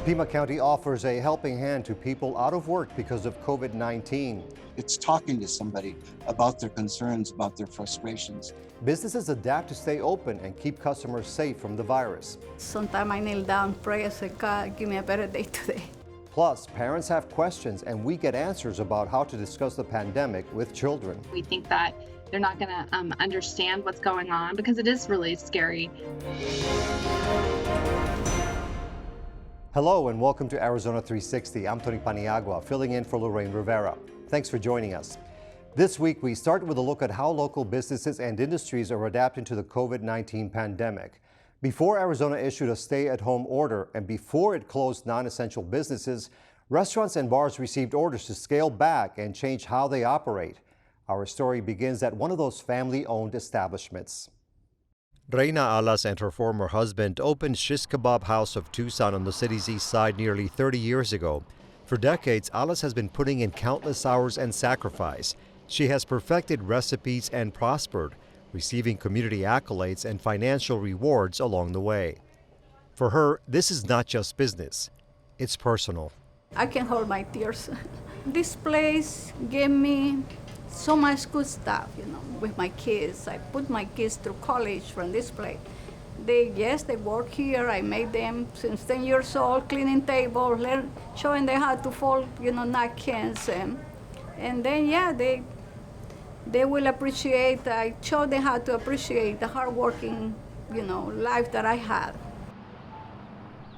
Pima County offers a helping hand to people out of work because of COVID-19. It's talking to somebody about their concerns, about their frustrations. Businesses adapt to stay open and keep customers safe from the virus. Sometimes I kneel down, pray, I say, God, give me a better day today. Plus, parents have questions and we get answers about how to discuss the pandemic with children. We think that they're not going to understand what's going on because it is really scary. Hello and welcome to Arizona 360. I'm Tony Paniagua, filling in for Lorraine Rivera. Thanks for joining us. This week, we start with a look at how local businesses and industries are adapting to the COVID-19 pandemic. Before Arizona issued a stay-at-home order and before it closed non-essential businesses, restaurants and bars received orders to scale back and change how they operate. Our story begins at one of those family-owned establishments. Reina Alas and her former husband opened Shish Kebab House of Tucson on the city's east side nearly 30 years ago. For decades, Alas has been putting in countless hours and sacrifice. She has perfected recipes and prospered, receiving community accolades and financial rewards along the way. For her, this is not just business, it's personal. I can hold my tears. This place gave me so much good stuff, with my kids. I put my kids through college from this place. They work here. I made them since 10 years old, cleaning tables, showing them how to fold, napkins. And then, they will appreciate, I show them how to appreciate the hardworking, life that I had.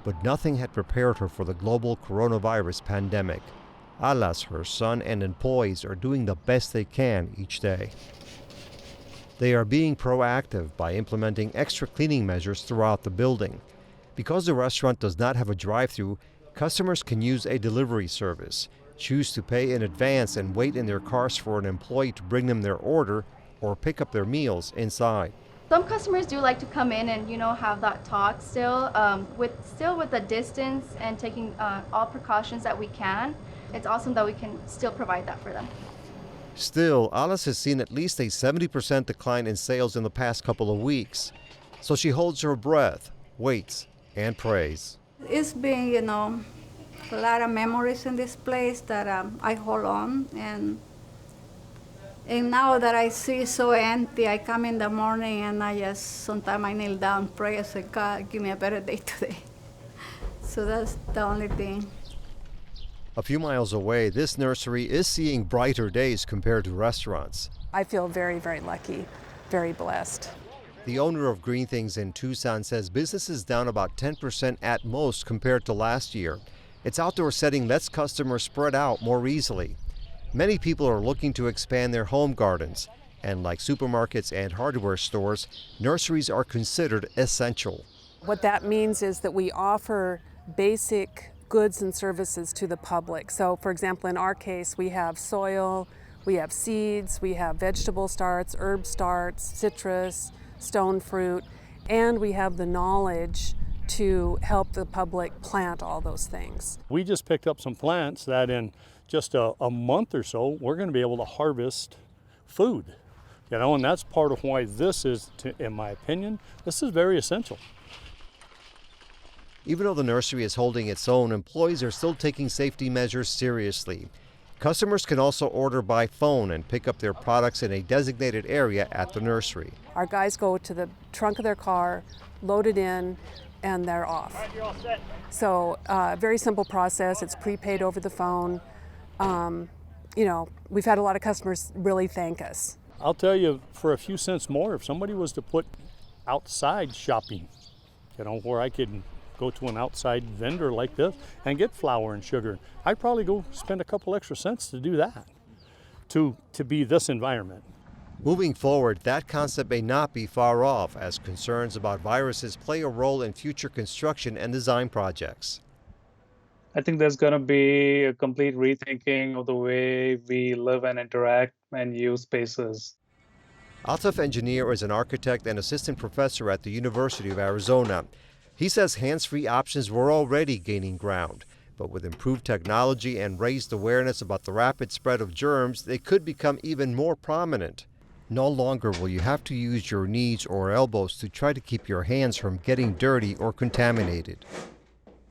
But nothing had prepared her for the global coronavirus pandemic. Alas, her son, and employees are doing the best they can each day. They are being proactive by implementing extra cleaning measures throughout the building. Because the restaurant does not have a drive-thru, customers can use a delivery service, choose to pay in advance and wait in their cars for an employee to bring them their order or pick up their meals inside. Some customers do like to come in and have that talk still with the distance and taking all precautions that we can. It's awesome that we can still provide that for them. Still, Alice has seen at least a 70% decline in sales in the past couple of weeks. So she holds her breath, waits, and prays. It's been, a lot of memories in this place that I hold on. And now that I see so empty, I come in the morning and sometimes I kneel down, pray, I say, God, give me a better day today. So that's the only thing. A few miles away, this nursery is seeing brighter days compared to restaurants. I feel very, very lucky, very blessed. The owner of Green Things in Tucson says business is down about 10% at most compared to last year. Its outdoor setting lets customers spread out more easily. Many people are looking to expand their home gardens, and like supermarkets and hardware stores, nurseries are considered essential. What that means is that we offer basic goods and services to the public. So, for example, in our case, we have soil, we have seeds, we have vegetable starts, herb starts, citrus, stone fruit, and we have the knowledge to help the public plant all those things. We just picked up some plants that in just a month or so, we're going to be able to harvest food. And that's part of why this is, in my opinion, this is very essential. Even though the nursery is holding its own, employees are still taking safety measures seriously. Customers can also order by phone and pick up their products in a designated area at the nursery. Our guys go to the trunk of their car, load it in, and they're off. All right, you're all set. So, very simple process. It's prepaid over the phone. We've had a lot of customers really thank us. I'll tell you, for a few cents more, if somebody was to put outside shopping, where I could go to an outside vendor like this and get flour and sugar, I'd probably go spend a couple extra cents to do that, to be this environment. Moving forward, that concept may not be far off as concerns about viruses play a role in future construction and design projects. I think there's going to be a complete rethinking of the way we live and interact and use spaces. Altaf Engineer is an architect and assistant professor at the University of Arizona. He says hands-free options were already gaining ground, but with improved technology and raised awareness about the rapid spread of germs, they could become even more prominent. No longer will you have to use your knees or elbows to try to keep your hands from getting dirty or contaminated.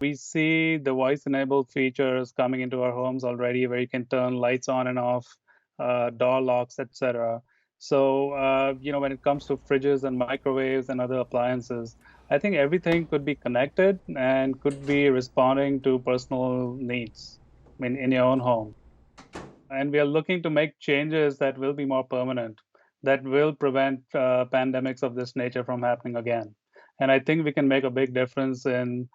We see the voice-enabled features coming into our homes already, where you can turn lights on and off, door locks, etc. So, when it comes to fridges and microwaves and other appliances, I think everything could be connected and could be responding to personal needs in your own home. And we are looking to make changes that will be more permanent, that will prevent pandemics of this nature from happening again. And I think we can make a big difference in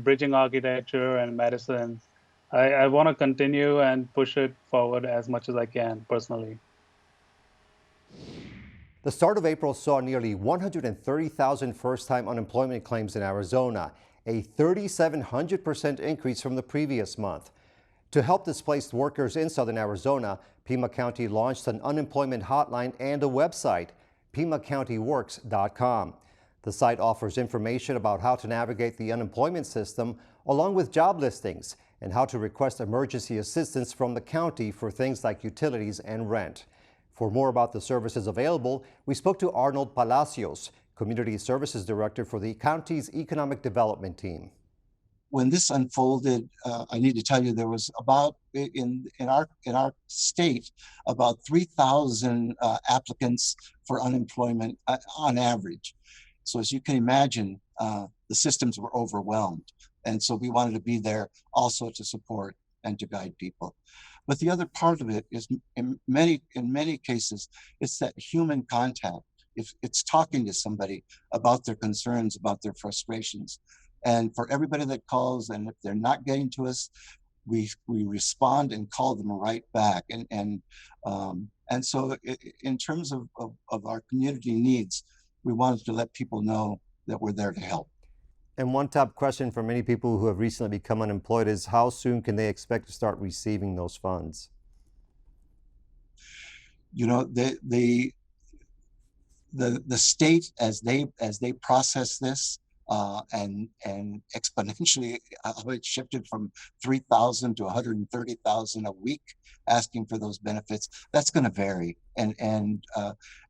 bridging architecture and medicine. I want to continue and push it forward as much as I can personally. The start of April saw nearly 130,000 first-time unemployment claims in Arizona, a 3,700% increase from the previous month. To help displaced workers in southern Arizona, Pima County launched an unemployment hotline and a website, pimacountyworks.com. The site offers information about how to navigate the unemployment system, along with job listings, and how to request emergency assistance from the county for things like utilities and rent. For more about the services available, we spoke to Arnold Palacios, Community Services Director for the county's Economic Development Team. When this unfolded, I need to tell you there was about in our state about 3,000 applicants for unemployment on average. So as you can imagine, the systems were overwhelmed, and so we wanted to be there also to support and to guide people. But the other part of it is, in many cases, it's that human contact. If it's talking to somebody about their concerns, about their frustrations. And for everybody that calls, and if they're not getting to us, we respond and call them right back. And so in terms of our community needs, we wanted to let people know that we're there to help. And one top question for many people who have recently become unemployed is, how soon can they expect to start receiving those funds? You know, the state, as they process this, and exponentially, it shifted from 3,000 to 130,000 a week asking for those benefits. That's going to vary, and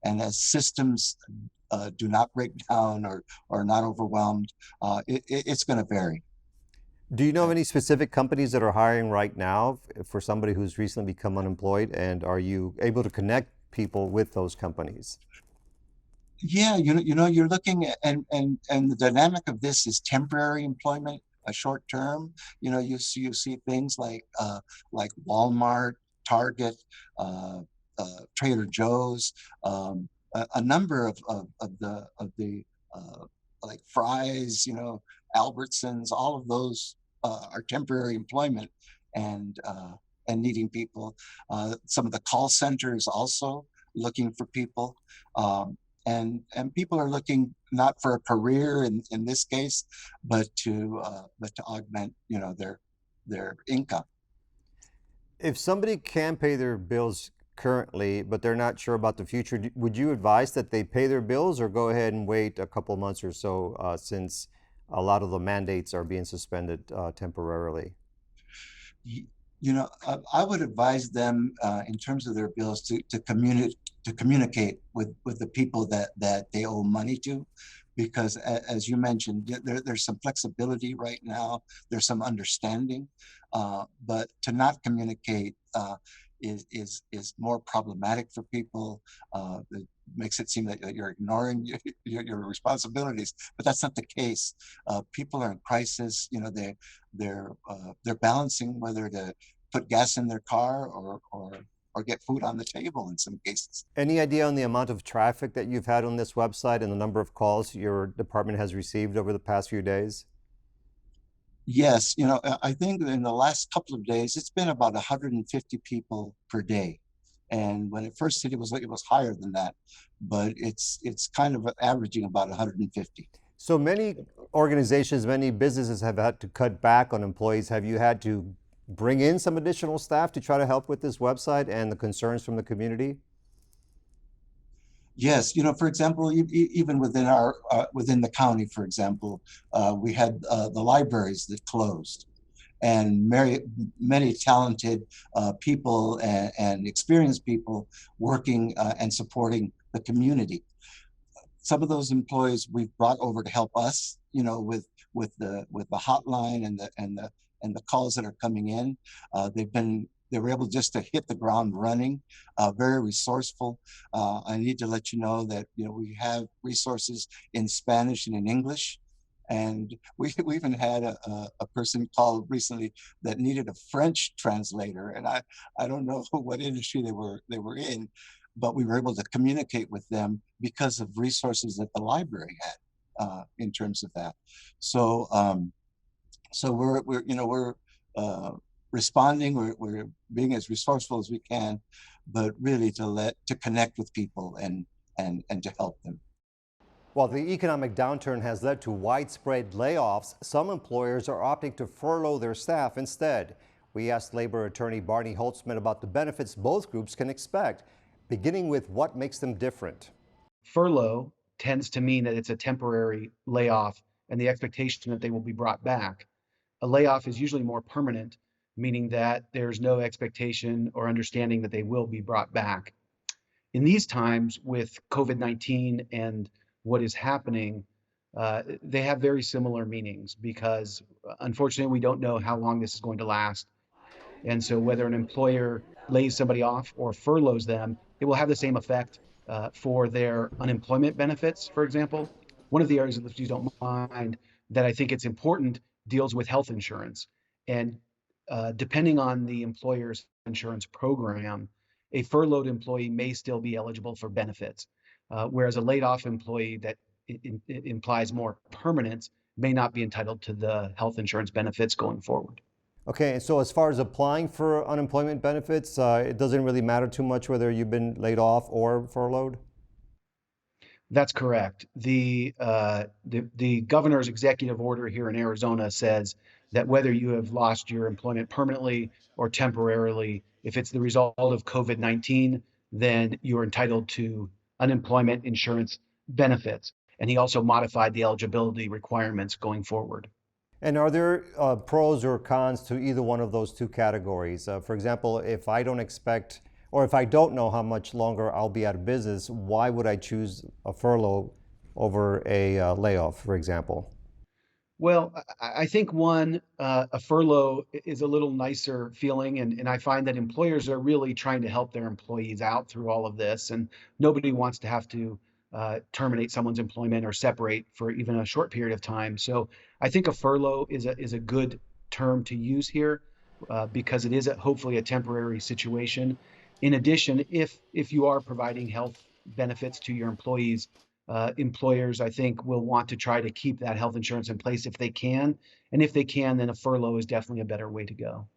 as systems do not break down or are not overwhelmed, it's going to vary. Do you know of any specific companies that are hiring right now for somebody who's recently become unemployed, and are you able to connect people with those companies? Yeah, you're looking at, and the dynamic of this is temporary employment, a short term. You see things like Walmart, Target, Trader Joe's, a number of the like Fry's, Albertsons, all of those are temporary employment and needing people. Some of the call centers also looking for people. And people are looking not for a career in this case, but to augment their income. If somebody can pay their bills currently, but they're not sure about the future, would you advise that they pay their bills or go ahead and wait a couple months or so, since a lot of the mandates are being suspended temporarily? I would advise them in terms of their bills to communicate with the people that they owe money to, because as you mentioned, there's some flexibility right now, there's some understanding, but to not communicate is more problematic for people. It makes it seem that you're ignoring your responsibilities, but that's not the case. People are in crisis. They're balancing whether to put gas in their car or get food on the table in some cases. Any idea on the amount of traffic that you've had on this website and the number of calls your department has received over the past few days? Yes, I think in the last couple of days, it's been about 150 people per day. And when it first hit, it was higher than that, but it's kind of averaging about 150. So many organizations, many businesses have had to cut back on employees. Have you had to bring in some additional staff to try to help with this website and the concerns from the community? Yes, for example, even within within the county, for example, we had the libraries that closed, and many talented people and experienced people working and supporting the community. Some of those employees we've brought over to help us, with the hotline and the calls that are coming in. They were able just to hit the ground running, very resourceful. I need to let you know that we have resources in Spanish and in English. And we even had a person call recently that needed a French translator, and I don't know what industry they were in, but we were able to communicate with them because of resources that the library had in terms of that. So so we're responding. We're being as resourceful as we can, but really to connect with people and to help them. While the economic downturn has led to widespread layoffs, some employers are opting to furlough their staff instead. We asked labor attorney Barney Holtzman about the benefits both groups can expect, beginning with what makes them different. Furlough tends to mean that it's a temporary layoff and the expectation that they will be brought back. A layoff is usually more permanent, meaning that there's no expectation or understanding that they will be brought back. In these times with COVID-19 and what is happening, they have very similar meanings because unfortunately we don't know how long this is going to last. And so whether an employer lays somebody off or furloughs them, it will have the same effect for their unemployment benefits, for example. One of the areas, if you don't mind, that I think it's important deals with health insurance. And depending on the employer's insurance program, a furloughed employee may still be eligible for benefits. Whereas a laid off employee that it implies more permanence may not be entitled to the health insurance benefits going forward. Okay, and so as far as applying for unemployment benefits, it doesn't really matter too much whether you've been laid off or furloughed? That's correct. The governor's executive order here in Arizona says that whether you have lost your employment permanently or temporarily, if it's the result of COVID-19, then you're entitled to unemployment insurance benefits. And he also modified the eligibility requirements going forward. And are there pros or cons to either one of those two categories? For example, if I don't expect, or if I don't know how much longer I'll be out of business, why would I choose a furlough over a layoff, for example? Well, I think a furlough is a little nicer feeling, and I find that employers are really trying to help their employees out through all of this, and nobody wants to have to terminate someone's employment or separate for even a short period of time. So I think a furlough is a good term to use here because it is hopefully a temporary situation. In addition, if you are providing health benefits to your employees, employers, I think, will want to try to keep that health insurance in place if they can. And if they can, then a furlough is definitely a better way to go.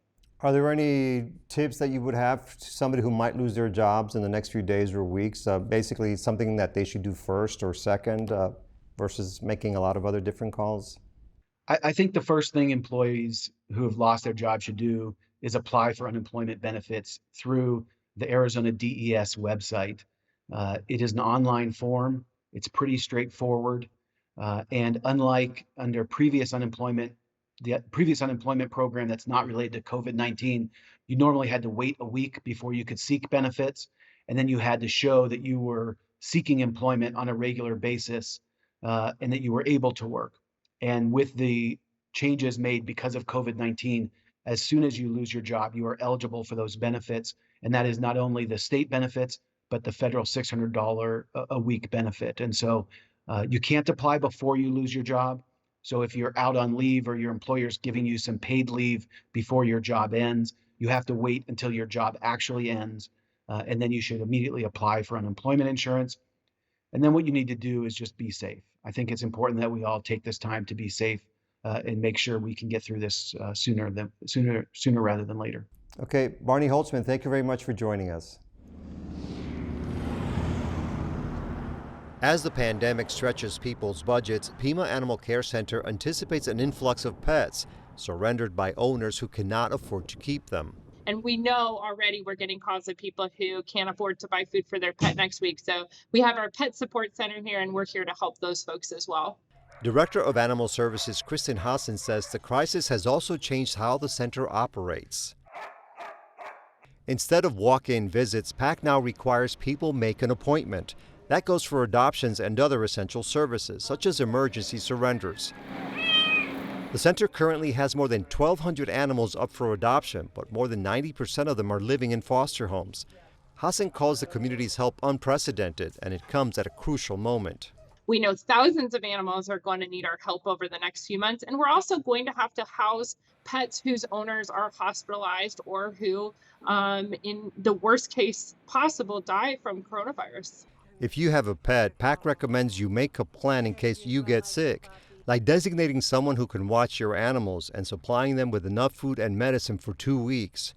Are there any tips that you would have to somebody who might lose their jobs in the next few days or weeks? Basically, something that they should do first or second versus making a lot of other different calls? I think the first thing employees who have lost their job should do is apply for unemployment benefits through the Arizona DES website. It is an online form. It's pretty straightforward. And unlike under the previous unemployment program that's not related to COVID-19, you normally had to wait a week before you could seek benefits. And then you had to show that you were seeking employment on a regular basis and that you were able to work. And with the changes made because of COVID-19, as soon as you lose your job, you are eligible for those benefits. And that is not only the state benefits, but the federal $600 a week benefit. And so you can't apply before you lose your job. So if you're out on leave or your employer's giving you some paid leave before your job ends, you have to wait until your job actually ends. And then you should immediately apply for unemployment insurance. And then what you need to do is just be safe. I think it's important that we all take this time to be safe and make sure we can get through this sooner rather than later. Okay, Barney Holtzman, thank you very much for joining us. As the pandemic stretches people's budgets, Pima Animal Care Center anticipates an influx of pets surrendered by owners who cannot afford to keep them. And we know already we're getting calls of people who can't afford to buy food for their pet next week. So we have our pet support center here, and we're here to help those folks as well. Director of Animal Services Kristen Hassan says the crisis has also changed how the center operates. Instead of walk-in visits, PAC now requires people make an appointment. That goes for adoptions and other essential services, such as emergency surrenders. The center currently has more than 1,200 animals up for adoption, but more than 90% of them are living in foster homes. Hassan calls the community's help unprecedented, and it comes at a crucial moment. We know thousands of animals are going to need our help over the next few months, and we're also going to have to house pets whose owners are hospitalized or who, in the worst case possible, die from coronavirus. If you have a pet, PAC recommends you make a plan in case you get sick, like designating someone who can watch your animals and supplying them with enough food and medicine for 2 weeks.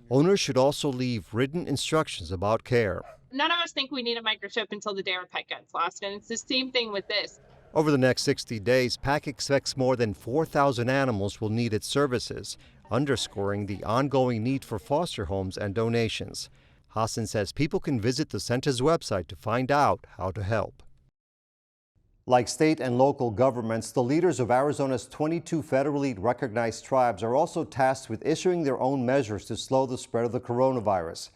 Owners should also leave written instructions about care. None of us think we need a microchip until the day our pet gets lost, and it's the same thing with this. Over the next 60 days, PAC expects more than 4,000 animals will need its services, underscoring the ongoing need for foster homes and donations. Hassan says people can visit the center's website to find out how to help. Like state and local governments, the leaders of Arizona's 22 federally recognized tribes are also tasked with issuing their own measures to slow the spread of the coronavirus.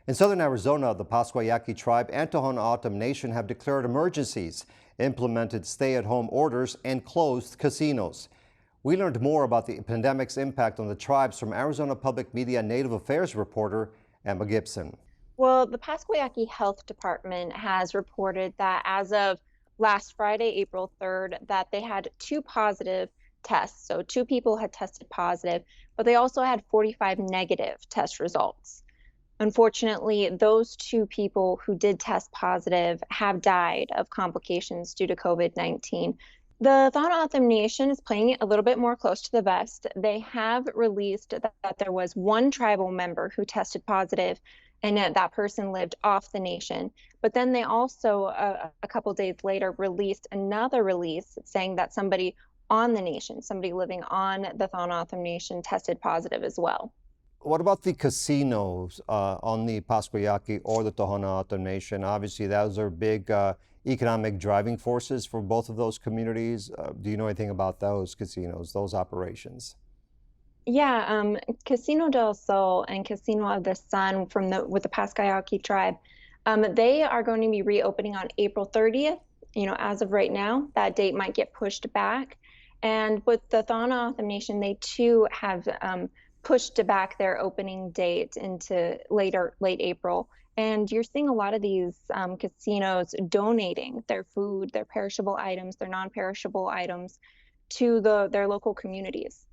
In southern Arizona, the Pascuayaqui tribe and Tohono O'odham Nation have declared emergencies, implemented stay-at-home orders, and closed casinos. We learned more about the pandemic's impact on the tribes from Arizona Public Media Native Affairs reporter Emma Gibson. Well, the Pascuayaqui Health Department has reported that as of last Friday, April 3rd, that they had 2 positive tests. So 2 people had tested positive, but they also had 45 negative test results. Unfortunately, those 2 people who did test positive have died of complications due to COVID-19. The Tohono O'odham Nation is playing it a little bit more close to the vest. They have released that there was 1 tribal member who tested positive, and that person lived off the nation. But then they also, a couple days later, released another release saying that somebody on the nation, somebody living on the Tohono O'odham Nation, tested positive as well. What about the casinos on the Pascuayaqui or the Tohono O'odham Nation? Obviously, those are big economic driving forces for both of those communities. Do you know anything about those casinos, those operations? Yeah, Casino del Sol and Casino of the Sun with the Pascuayaqui tribe, they are going to be reopening on April 30th. You know, as of right now, that date might get pushed back. And with the Tohono O'odham Nation, they too have pushed back their opening date into late April. And you're seeing a lot of these casinos donating their food, their perishable items, their non-perishable items to their local communities.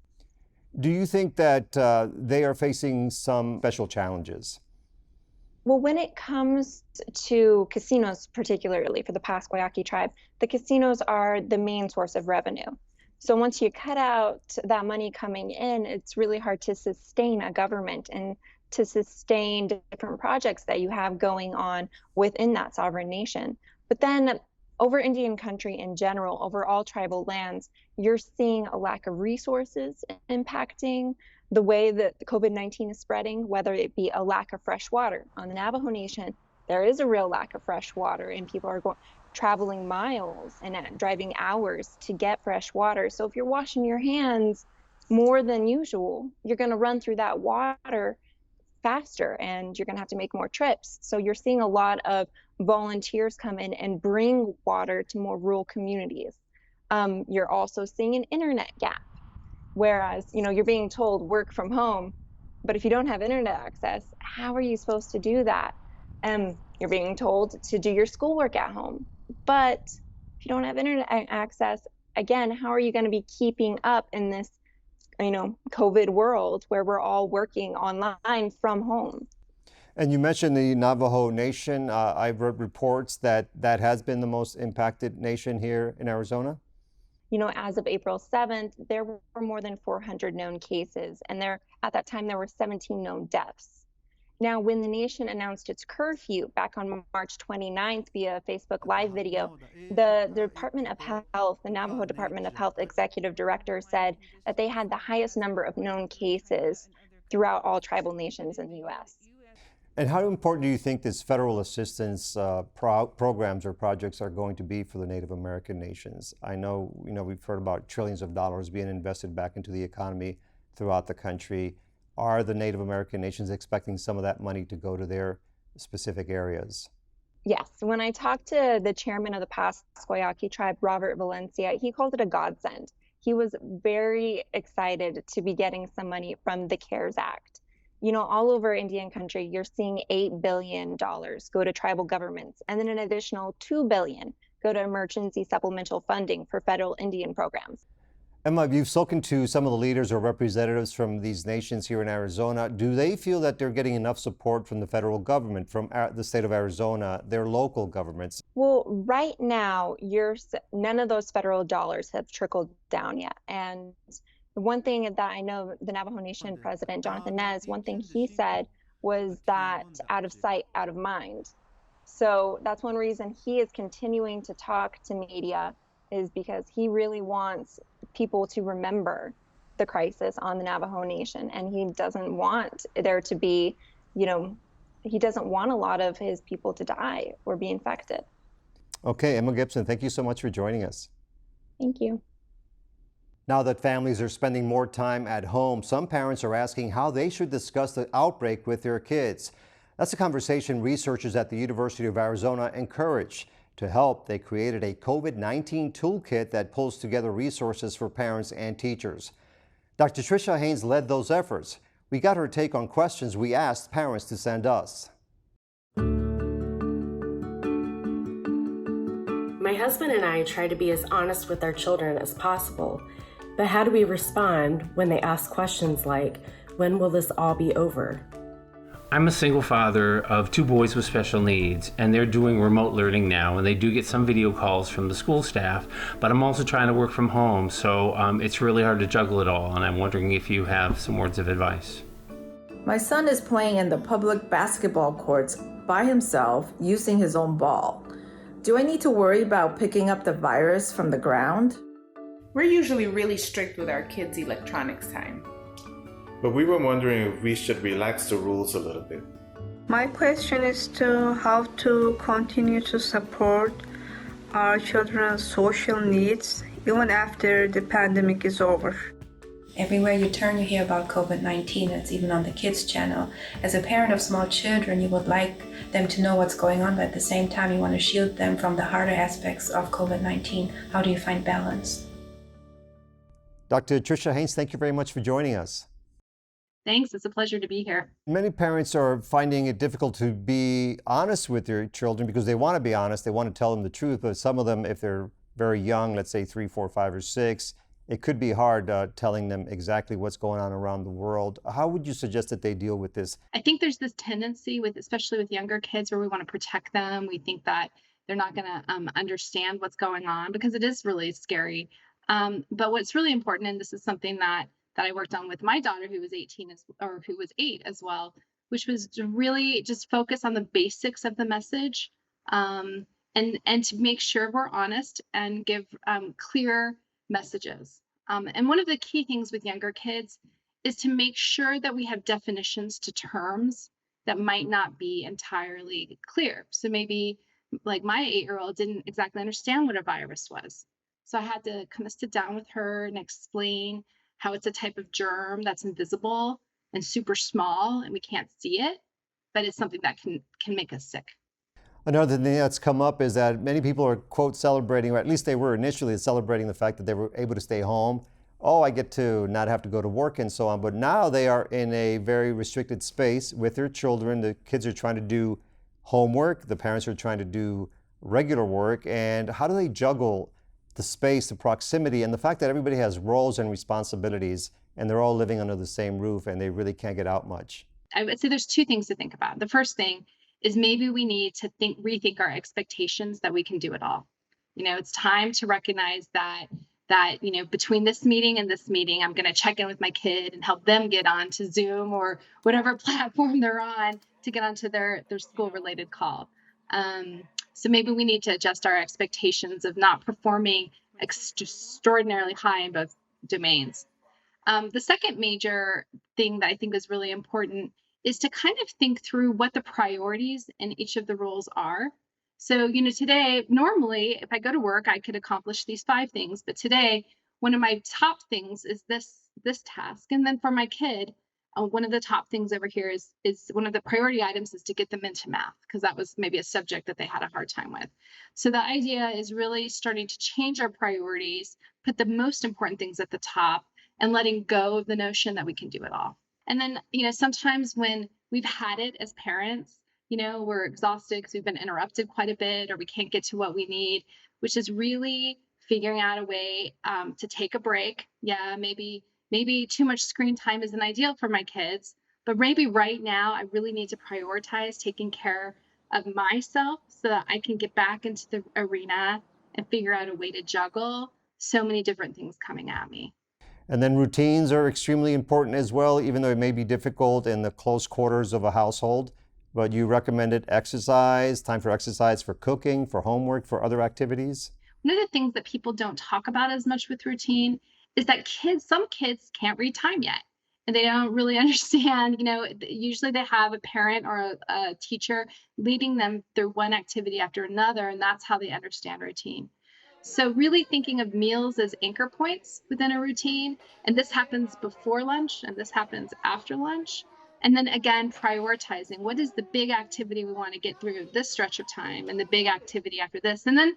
Do you think that they are facing some special challenges? Well, when it comes to casinos, particularly for the Pascuayaqui tribe, the casinos are the main source of revenue. So once you cut out that money coming in, it's really hard to sustain a government and to sustain different projects that you have going on within that sovereign nation. But then over Indian country in general, over all tribal lands, you're seeing a lack of resources impacting the way that COVID-19 is spreading, whether it be a lack of fresh water. On the Navajo Nation, there is a real lack of fresh water, and people are traveling miles and driving hours to get fresh water. So if you're washing your hands more than usual, you're going to run through that water faster and you're going to have to make more trips. So you're seeing a lot of volunteers come in and bring water to more rural communities. You're also seeing an internet gap, whereas, you know, you're being told work from home, but if you don't have internet access, how are you supposed to do that? You're being told to do your schoolwork at home, but if you don't have internet access, again, how are you going to be keeping up in this, you know, COVID world where we're all working online from home? And you mentioned the Navajo Nation. I've read reports that that has been the most impacted nation here in Arizona. You know, as of April 7th, there were more than 400 known cases, and at that time there were 17 known deaths. Now, when the nation announced its curfew back on March 29th via Facebook Live video, the Department of Health, the Navajo Department of Health Executive Director said that they had the highest number of known cases throughout all tribal nations in the U.S. And how important do you think this federal assistance programs or projects are going to be for the Native American nations? I know, we've heard about trillions of dollars being invested back into the economy throughout the country. Are the Native American nations expecting some of that money to go to their specific areas? Yes. When I talked to the chairman of the Pascuayaqui tribe, Robert Valencia, he called it a godsend. he was very excited to be getting some money from the CARES Act. You know, all over Indian country, you're seeing $8 billion go to tribal governments, and then an additional $2 billion go to emergency supplemental funding for federal Indian programs. Emma, you've spoken to some of the leaders or representatives from these nations here in Arizona. Do they feel that they're getting enough support from the federal government, from the state of Arizona, their local governments? Well, right now, none of those federal dollars have trickled down yet. And one thing that I know the Navajo Nation president, Jonathan Nez, one thing he said was that out of sight, out of mind. So that's one reason he is continuing to talk to media, is because he really wants people to remember the crisis on the Navajo Nation. And he doesn't want there to be, he doesn't want a lot of his people to die or be infected. Okay, Emma Gibson, thank you so much for joining us. Thank you. Now that families are spending more time at home, some parents are asking how they should discuss the outbreak with their kids. That's a conversation researchers at the University of Arizona encourage. To help, they created a COVID-19 toolkit that pulls together resources for parents and teachers. Dr. Tricia Haynes led those efforts. We got her take on questions we asked parents to send us. My husband and I try to be as honest with our children as possible, but how do we respond when they ask questions like, when will this all be over? I'm a single father of 2 boys with special needs, and they're doing remote learning now, and they do get some video calls from the school staff, but I'm also trying to work from home, so it's really hard to juggle it all, and I'm wondering if you have some words of advice. My son is playing in the public basketball courts by himself using his own ball. Do I need to worry about picking up the virus from the ground? We're usually really strict with our kids' electronics time. But we were wondering if we should relax the rules a little bit. My question is to how to continue to support our children's social needs even after the pandemic is over. Everywhere you turn, you hear about COVID-19. It's even on the kids channel. As a parent of small children, you would like them to know what's going on, but at the same time, you want to shield them from the harder aspects of COVID-19. How do you find balance? Dr. Tricia Haynes, thank you very much for joining us. Thanks. It's a pleasure to be here. Many parents are finding it difficult to be honest with their children because they want to be honest. They want to tell them the truth. But some of them, if they're very young, let's say 3, 4, 5, or 6, it could be hard telling them exactly what's going on around the world. How would you suggest that they deal with this? I think there's this tendency especially with younger kids, where we want to protect them. We think that they're not going to understand what's going on because it is really scary. But what's really important, and this is something that I worked on with my daughter, who was 8 as well, which was to really just focus on the basics of the message, and to make sure we're honest and give clear messages. And one of the key things with younger kids is to make sure that we have definitions to terms that might not be entirely clear. So maybe like my 8-year-old didn't exactly understand what a virus was. So I had to kind of sit down with her and explain how it's a type of germ that's invisible and super small and we can't see it, but it's something that can make us sick. Another thing that's come up is that many people are, quote, celebrating, or at least they were initially celebrating the fact that they were able to stay home. Oh, I get to not have to go to work and so on. But now they are in a very restricted space with their children. The kids are trying to do homework. The parents are trying to do regular work. And how do they juggle the space, the proximity, and the fact that everybody has roles and responsibilities and they're all living under the same roof and they really can't get out much? I would say there's 2 things to think about. The first thing is maybe we need to rethink our expectations that we can do it all. It's time to recognize that between this meeting and this meeting, I'm going to check in with my kid and help them get on to Zoom or whatever platform they're on to get onto their school related call. So maybe we need to adjust our expectations of not performing extraordinarily high in both domains. The second major thing that I think is really important is to kind of think through what the priorities in each of the roles are. So, today, normally, if I go to work, I could accomplish these 5 things. But today, one of my top things is this task. And then for my kid, one of the top things over here is one of the priority items is to get them into math, because that was maybe a subject that they had a hard time with. So the idea is really starting to change our priorities, put the most important things at the top and letting go of the notion that we can do it all. And then, sometimes when we've had it as parents, we're exhausted because we've been interrupted quite a bit or we can't get to what we need, which is really figuring out a way to take a break. Yeah, maybe too much screen time isn't ideal for my kids, but maybe right now I really need to prioritize taking care of myself so that I can get back into the arena and figure out a way to juggle so many different things coming at me. And then routines are extremely important as well, even though it may be difficult in the close quarters of a household. But you recommended exercise, time for exercise, for cooking, for homework, for other activities? One of the things that people don't talk about as much with routine is that some kids can't read time yet. And they don't really understand, usually they have a parent or a teacher leading them through one activity after another, and that's how they understand routine. So really thinking of meals as anchor points within a routine, and this happens before lunch and this happens after lunch. And then again, prioritizing what is the big activity we want to get through this stretch of time and the big activity after this. And then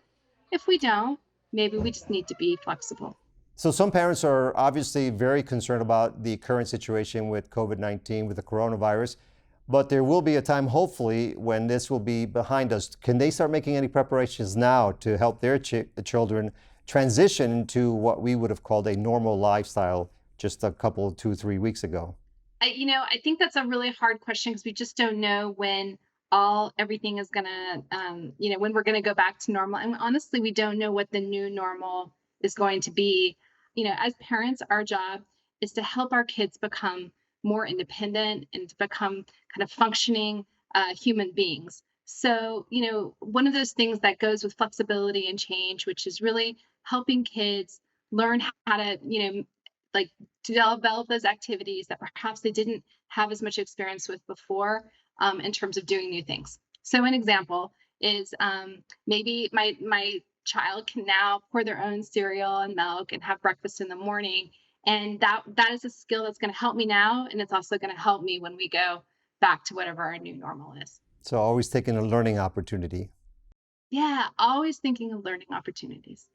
if we don't, maybe we just need to be flexible. So some parents are obviously very concerned about the current situation with COVID-19, with the coronavirus, but there will be a time, hopefully, when this will be behind us. Can they start making any preparations now to help their children transition into what we would have called a normal lifestyle just a couple, 2-3 weeks ago? I think that's a really hard question because we just don't know when everything is gonna, when we're gonna go back to normal. And honestly, we don't know what the new normal is going to be. As parents, our job is to help our kids become more independent and to become kind of functioning human beings. So, one of those things that goes with flexibility and change, which is really helping kids learn how to, to develop those activities that perhaps they didn't have as much experience with before in terms of doing new things. So an example is maybe my child can now pour their own cereal and milk and have breakfast in the morning. And that is a skill that's going to help me now. And it's also going to help me when we go back to whatever our new normal is. So always taking a learning opportunity. Yeah, always thinking of learning opportunities.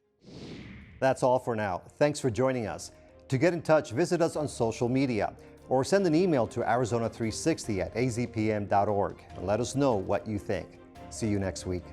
That's all for now. Thanks for joining us. To get in touch, visit us on social media or send an email to Arizona360@azpm.org and let us know what you think. See you next week.